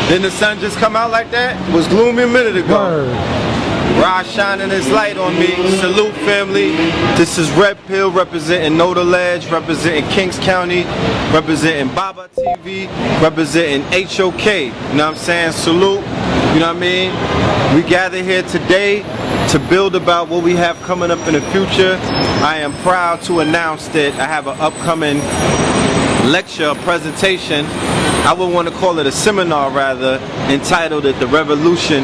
Then the sun just come out like that? It was gloomy a minute ago. Ra shining his light on me. Salute, family. This is Red Pill representing Know the Ledge, representing Kings County, representing BabaTV, representing HOK. You know what I'm saying? Salute. You know what I mean? We gather here today to build about what we have coming up in the future. I am proud to announce that I have an upcoming lecture, presentation. I would want to call it a seminar rather, entitled that The Revolution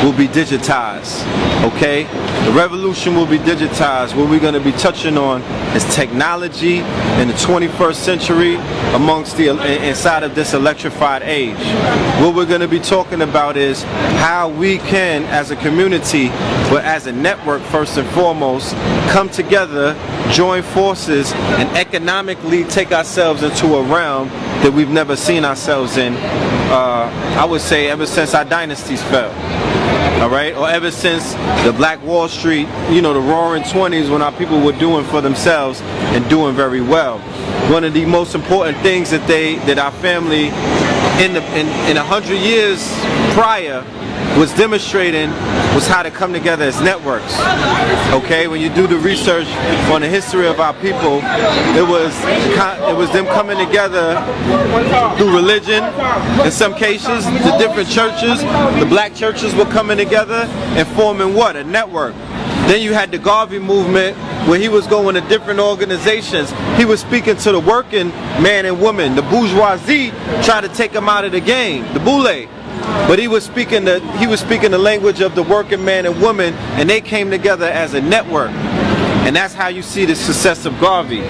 Will Be Digitized. Okay? The revolution will be digitized. What we're going to be touching on is technology in the 21st century amongst inside of this electrified age. What we're going to be talking about is how we can, as a community, but as a network first and foremost, come together, join forces, and economically take ourselves into a realm that we've never seen ourselves in, I would say ever since our dynasties fell. Alright, or ever since the Black Wall Street, you know, the roaring 20s, when our people were doing for themselves and doing very well. One of the most important things that our family in 100 years prior was demonstrating was how to come together as networks. Okay, when you do the research on the history of our people, it was them coming together through religion. In some cases, the different churches, the black churches were coming together and forming what? A network. Then you had the Garvey movement, where he was going to different organizations. He was speaking to the working man and woman. The bourgeoisie tried to take him out of the game, the boule. But he was speaking the language of the working man and woman, and they came together as a network. And that's how you see the success of Garvey.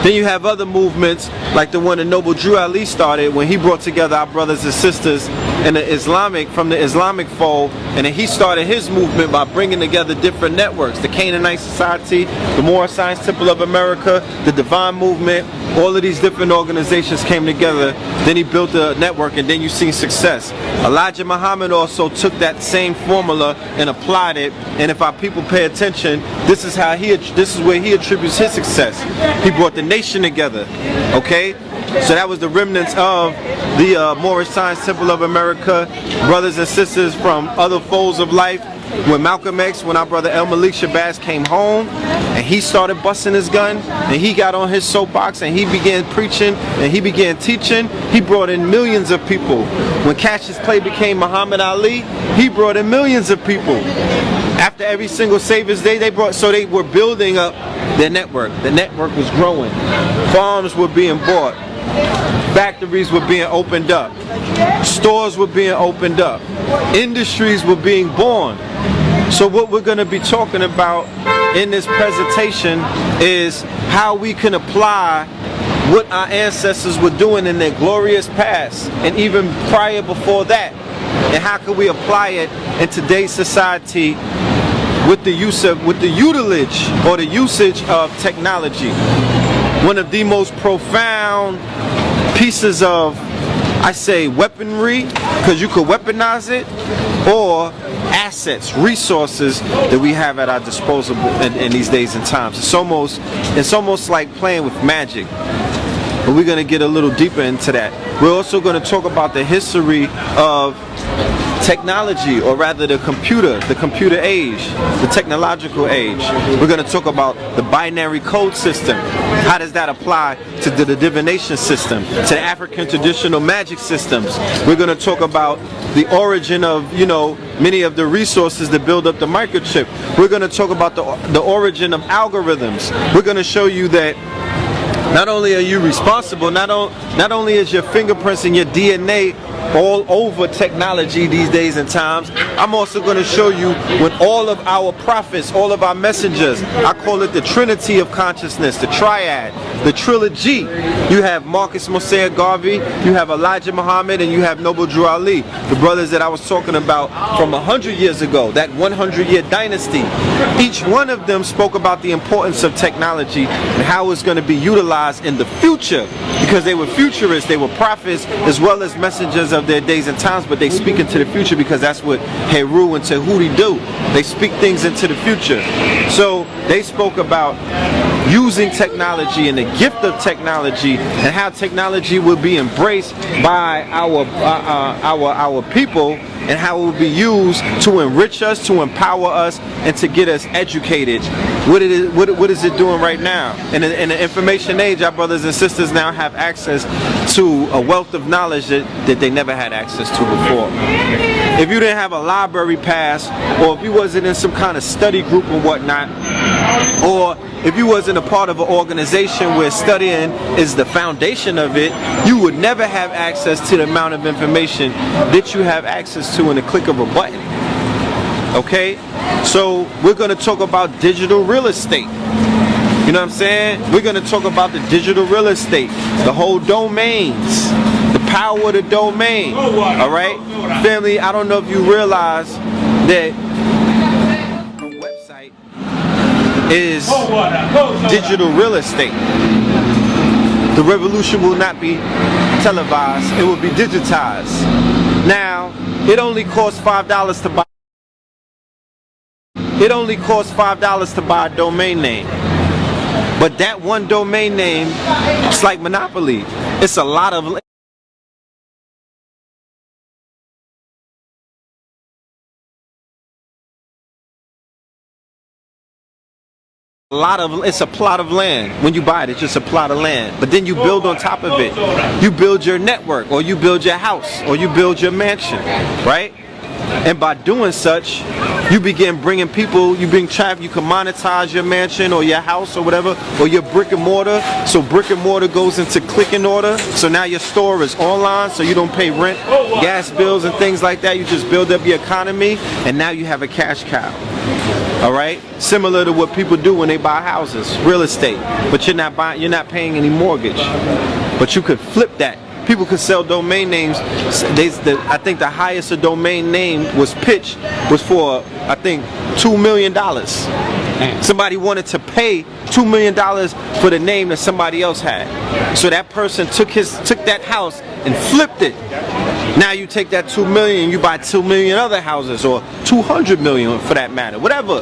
Then you have other movements like the one that Noble Drew Ali started when he brought together our brothers and sisters in the from the Islamic fold, and then he started his movement by bringing together different networks. The Canaanite Society, the Moorish Science Temple of America, the Divine Movement, all of these different organizations came together. Then he built a network, and then you see success. Elijah Muhammad also took that same formula and applied it, and if our people pay attention, this is where he attributes his success. He brought the nation together. Okay, so that was the remnants of the Moorish Science Temple of America, brothers and sisters from other folds of life. When Malcolm X, when our brother El Malik Shabazz came home and he started busting his gun and he got on his soapbox and he began preaching and he began teaching, he brought in millions of people. When Cassius Clay became Muhammad Ali, he brought in millions of people. After every single Savior's Day, they were building up their network. The network was growing. Farms were being bought. Factories were being opened up. Stores were being opened up. Industries were being born. So what we're going to be talking about in this presentation is how we can apply what our ancestors were doing in their glorious past and even prior before that, and how can we apply it in today's society with the usage of technology. One of the most profound pieces of, I say, weaponry, because you could weaponize it, or assets, resources that we have at our disposal in these days and times. It's almost like playing with magic. But we're going to get a little deeper into that. We're also going to talk about the history of technology, or rather the computer age, the technological age. We're going to talk about the binary code system. How does that apply to the divination system, to the African traditional magic systems? We're going to talk about the origin of, many of the resources that build up the microchip. We're going to talk about the origin of algorithms. We're going to show you that not only are you responsible, not only is your fingerprints and your DNA all over technology these days and times, I'm also going to show you when all of our prophets, all of our messengers, I call it the trinity of consciousness, the triad, the trilogy. You have Marcus Mosiah Garvey, you have Elijah Muhammad, and you have Noble Drew Ali, the brothers that I was talking about from 100 years ago, that 100-year dynasty. Each one of them spoke about the importance of technology and how it's going to be utilized in the future, because they were futurists, they were prophets as well as messengers of their days and times, but they speak into the future because that's what Heru and Tahuti do. They speak things into the future. So they spoke about using technology and the gift of technology and how technology will be embraced by our people, and how it will be used to enrich us, to empower us, and to get us educated. What is it doing right now? In the information age, our brothers and sisters now have access to a wealth of knowledge that they never had access to before. If you didn't have a library pass, or if you wasn't in some kind of study group or whatnot, or if you wasn't a part of an organization where studying is the foundation of it, you would never have access to the amount of information that you have access to in the click of a button. Okay? So we're going to talk about digital real estate. You know what I'm saying? We're going to talk about the digital real estate, the whole domains, the power of the domain. All right? Family, I don't know if you realize that a website is digital real estate. The revolution will not be televised, it will be digitized. Now, it only costs $5 to buy. It only costs $5 to buy a domain name. But that one domain name, it's like Monopoly. It's a lot of it's a plot of land. When you buy it, it's just a plot of land. But then you build on top of it. You build your network, or you build your house, or you build your mansion, right? And by doing such, you begin bringing people, you bring traffic, you can monetize your mansion or your house or whatever, or your brick and mortar. So brick and mortar goes into click and order. So now your store is online, so you don't pay rent, gas bills and things like that. You just build up your economy, and now you have a cash cow. Alright? Similar to what people do when they buy houses, real estate. But you're not paying any mortgage. But you could flip that. People could sell domain names. I think the highest a domain name was pitched was for, I think, $2 million. Somebody wanted to pay $2 million for the name that somebody else had. So that person took that house and flipped it. Now you take that $2 million and you buy 2 million other houses, or 200 million for that matter, whatever.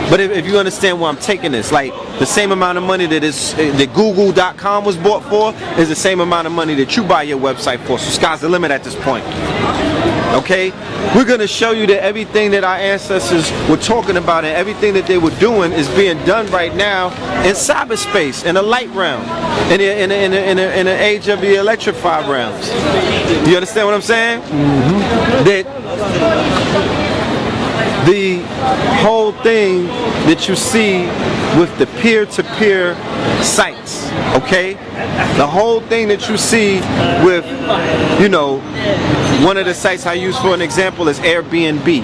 But if you understand where I'm taking this, like the same amount of money that Google.com was bought for is the same amount of money that you buy your website for. So sky's the limit at this point. Okay? We're going to show you that everything that our ancestors were talking about and everything that they were doing is being done right now in cyberspace, in the light realm, in the age of the electrified realms. You understand what I'm saying? Mm-hmm. That the whole thing that you see with the peer-to-peer sites, okay? The whole thing that you see with, you know, one of the sites I use for an example is Airbnb.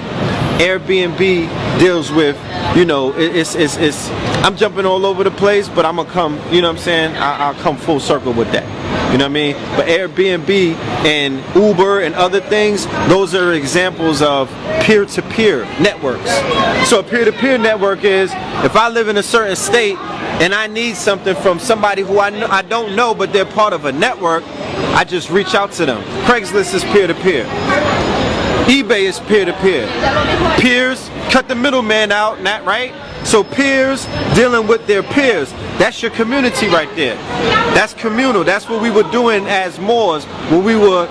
Airbnb deals with, you know, I'm jumping all over the place, but I'm gonna come, you know what I'm saying? I'll come full circle with that. You know what I mean? But Airbnb and Uber and other things, those are examples of peer-to-peer networks. So a peer-to-peer network is, if I live in a certain state and I need something from somebody who I don't know, but they're part of a network, I just reach out to them. Craigslist is peer-to-peer. eBay is peer-to-peer. Peers, cut the middleman out, not right? So peers dealing with their peers. That's your community right there. That's communal. That's what we were doing as Moors when we were,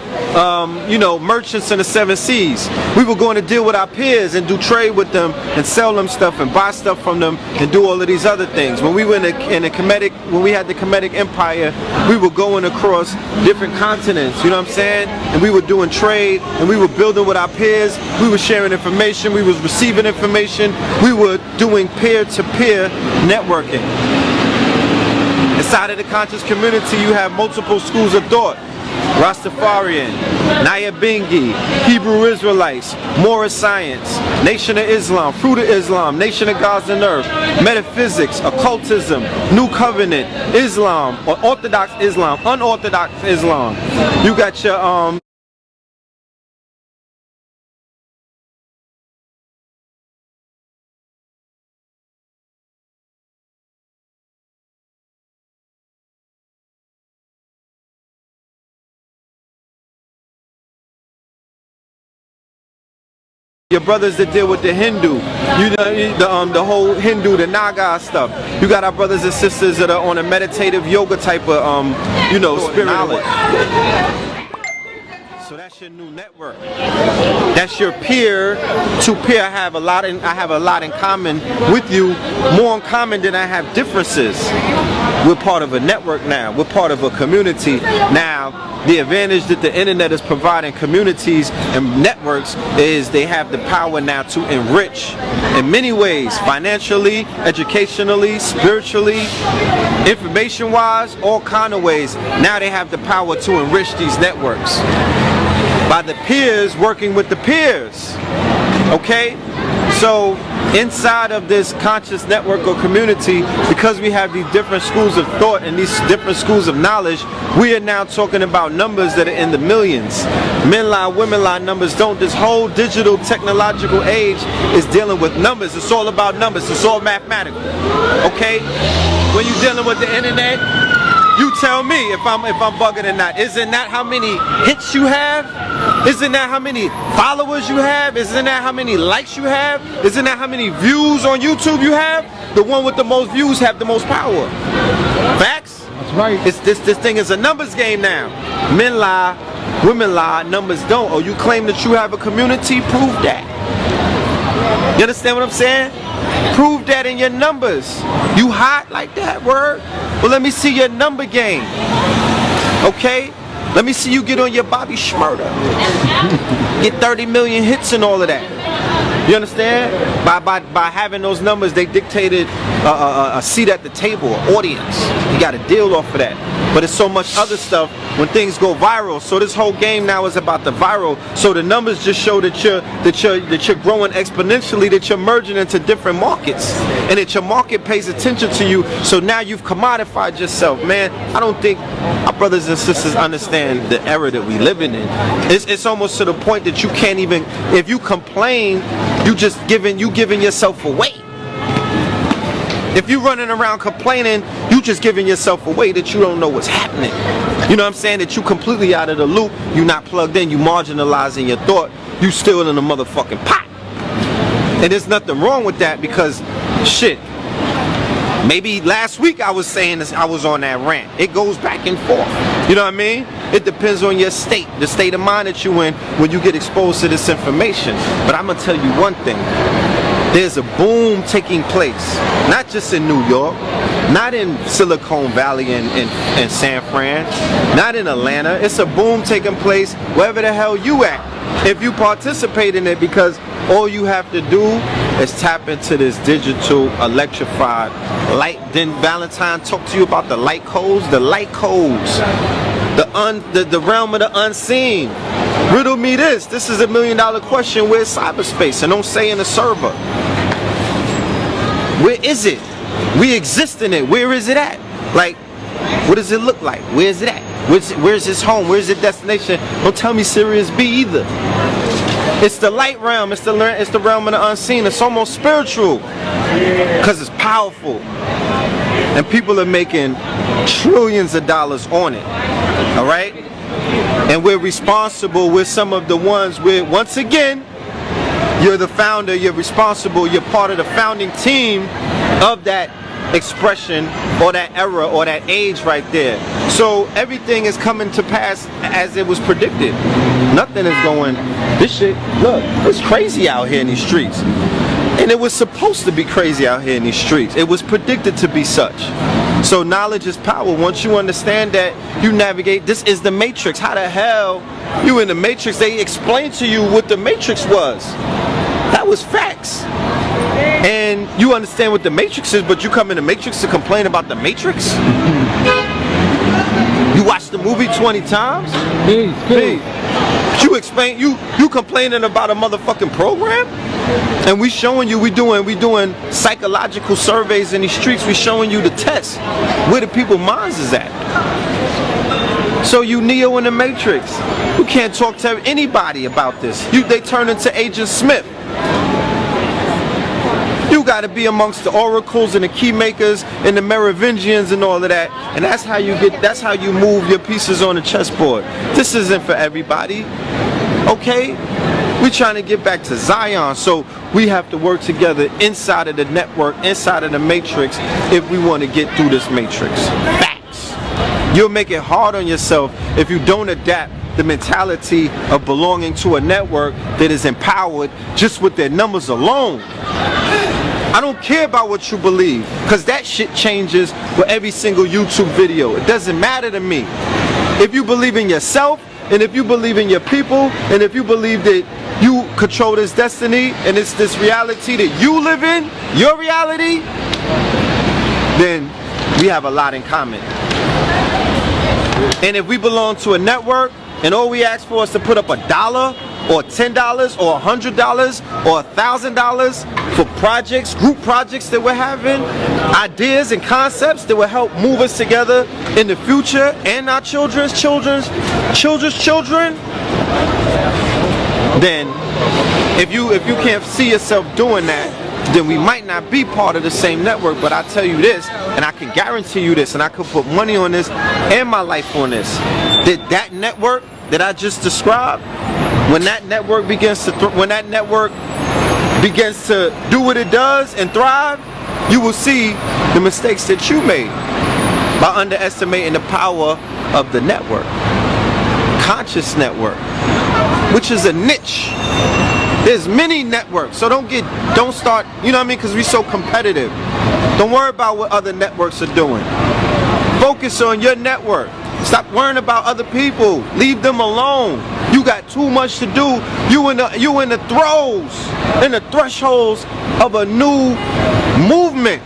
you know, merchants in the 7 seas. We were going to deal with our peers and do trade with them and sell them stuff and buy stuff from them and do all of these other things. When we were when we had the Kemetic Empire, we were going across different continents. You know what I'm saying? And we were doing trade and we were building with our peers. We were sharing information. We was receiving information. We were doing peer-to-peer networking. Inside of the conscious community, you have multiple schools of thought. Rastafarian, Nyabingi, Hebrew Israelites, Moorish Science, Nation of Islam, Fruit of Islam, Nation of Gods and Earth, Metaphysics, Occultism, New Covenant, Islam, or Orthodox Islam, Unorthodox Islam. You got your your brothers that deal with the Hindu, you know, the whole Hindu, the Naga stuff. You got our brothers and sisters that are on a meditative yoga type of, you know, spirit knowledge. So that's your new network. That's your peer to peer. I have a lot in common with you, more in common than I have differences. We're part of a network now. We're part of a community now. The advantage that the internet is providing communities and networks is they have the power now to enrich in many ways, financially, educationally, spiritually, information-wise, all kind of ways. Now they have the power to enrich these networks by the peers working with the peers. Okay? So inside of this conscious network or community, because we have these different schools of thought and these different schools of knowledge, we are now talking about numbers that are in the millions. Men lie, women lie, numbers don't. This whole digital technological age is dealing with numbers. It's all about numbers. It's all mathematical. Okay? When you're dealing with the internet, you tell me if I'm bugging or not. Isn't that how many hits you have? Isn't that how many followers you have? Isn't that how many likes you have? Isn't that how many views on YouTube you have? The one with the most views have the most power. Facts? That's right. It's this thing is a numbers game now. Men lie, women lie, numbers don't. Or you claim that you have a community, prove that. You understand what I'm saying? Prove that in your numbers. You hot like that, word? Well, let me see your number game. Okay? Let me see you get on your Bobby Shmurda. Get 30 million hits and all of that. You understand? By having those numbers, they dictated a seat at the table, an audience. You got a deal off of that. But it's so much other stuff when things go viral. So this whole game now is about the viral. So the numbers just show that you're growing exponentially, that you're merging into different markets, and that your market pays attention to you. So now you've commodified yourself, man. I don't think our brothers and sisters understand the era that we living in. It's almost to the point that you can't even, if you complain, you giving yourself away. If you're running around complaining, you just giving yourself away that you don't know what's happening. You know what I'm saying? That you completely out of the loop, you're not plugged in, you marginalizing your thought, you still in the motherfucking pot. And there's nothing wrong with that because, shit, maybe last week I was saying this, I was on that rant. It goes back and forth. You know what I mean? It depends on your state, the state of mind that you're in when you get exposed to this information. But I'm going to tell you one thing. There's a boom taking place, not just in New York, not in Silicon Valley and San Fran, not in Atlanta. It's a boom taking place wherever the hell you at, if you participate in it, because all you have to do is tap into this digital electrified light. Didn't Valentine talk to you about the light codes? The light codes, the realm of the unseen. Riddle me this. This is $1 million question. Where's cyberspace? And don't say in a server. Where is it? We exist in it. Where is it at? Like, what does it look like? Where is it at? Where's its home? Where's its destination? Don't tell me Sirius B either. It's the light realm. It's the realm of the unseen. It's almost spiritual because it's powerful, and people are making trillions of dollars on it. All right. And we're responsible. We're some of the ones where, once again, you're the founder, you're responsible, you're part of the founding team of that expression or that era or that age right there. So everything is coming to pass as it was predicted. Nothing is going, this shit, look, it's crazy out here in these streets. And it was supposed to be crazy out here in these streets. It was predicted to be such. So knowledge is power. Once you understand that, you navigate. This is the Matrix. How the hell you in the Matrix? They explained to you what the Matrix was. That was facts. And you understand what the Matrix is, but you come in the Matrix to complain about the Matrix? You watched the movie 20 times? Hey. You complaining about a motherfucking program? And we showing you, we doing psychological surveys in these streets. We showing you the test where the people's minds is at. So you Neo in the Matrix. You can't talk to anybody about this. They turn into Agent Smith. You got to be amongst the oracles and the key makers and the Merovingians and all of that. And that's how you move your pieces on the chessboard. This isn't for everybody. Okay? We're trying to get back to Zion, so we have to work together inside of the network, inside of the matrix, if we want to get through this matrix. Facts. You'll make it hard on yourself if you don't adapt the mentality of belonging to a network that is empowered just with their numbers alone. I don't care about what you believe, because that shit changes with every single YouTube video. It doesn't matter to me. If you believe in yourself, and if you believe in your people, and if you believe that you control this destiny, and it's this reality that you live in, your reality, then we have a lot in common. And if we belong to a network, and all we ask for is to put up $1 or $10 or $100 or $1,000 for projects, group projects that we're having, ideas and concepts that will help move us together in the future and our children's children, then if you can't see yourself doing that, then we might not be part of the same network. But I tell you this, and I can guarantee you this, and I could put money on this and my life on this, that network that I just described, when that network begins to do what it does and thrive, you will see the mistakes that you made by underestimating the power of the network, conscious network, which is a niche. There's many networks, so don't start, you know what I mean, because we're so competitive. Don't worry about what other networks are doing. Focus on your network. Stop worrying about other people. Leave them alone. You got too much to do. You in the thresholds of a new movement.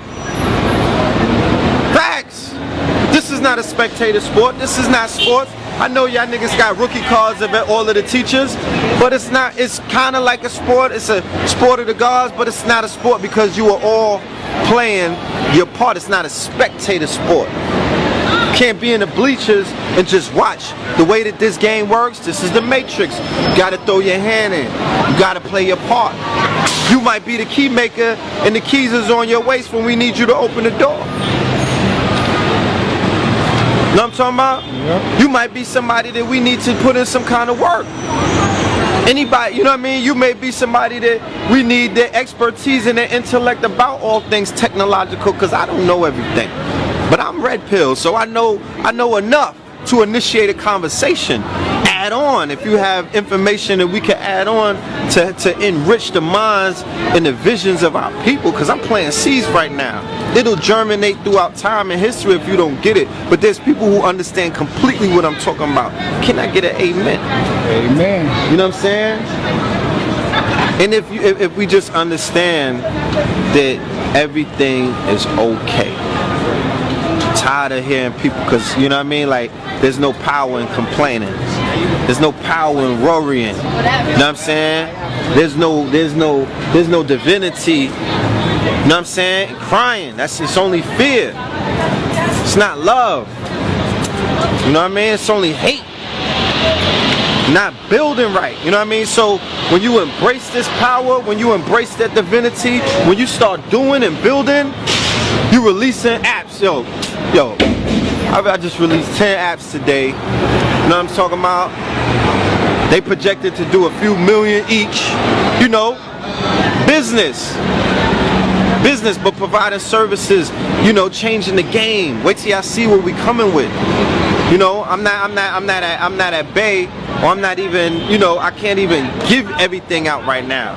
Facts. This is not a spectator sport. This is not sports. I know y'all niggas got rookie cards of all of the teachers, but it's not. It's kind of like a sport. It's a sport of the gods, but it's not a sport because you are all playing your part. It's not a spectator sport. You can't be in the bleachers and just watch. The way that this game works, this is the matrix. You gotta throw your hand in. You gotta play your part. You might be the key maker and the keys is on your waist when we need you to open the door. You know what I'm talking about? Yeah. You might be somebody that we need to put in some kind of work. Anybody, you know what I mean? You may be somebody that we need their expertise and their intellect about all things technological, because I don't know everything. But I'm red pill, so I know enough to initiate a conversation. Add on if you have information that we can add on to enrich the minds and the visions of our people, because I'm planting seeds right now. It'll germinate throughout time and history if you don't get it. But there's people who understand completely what I'm talking about. Can I get an amen? Amen. You know what I'm saying? And if we just understand that everything is okay. I'm tired of hearing people, because you know what I mean, like there's no power in complaining. There's no power in worrying. You know what I'm saying? There's no divinity. You know what I'm saying? Crying. It's only fear. It's not love. You know what I mean? It's only hate. Not building right. You know what I mean? So when you embrace this power, when you embrace that divinity, when you start doing and building, you releasing apps. Yo, I just released 10 apps today. You know what I'm talking about? They projected to do a few million each. You know, business, but providing services. You know, changing the game. Wait till y'all see what we coming with. You know, I'm not at bay, or I'm not even. You know, I can't even give everything out right now.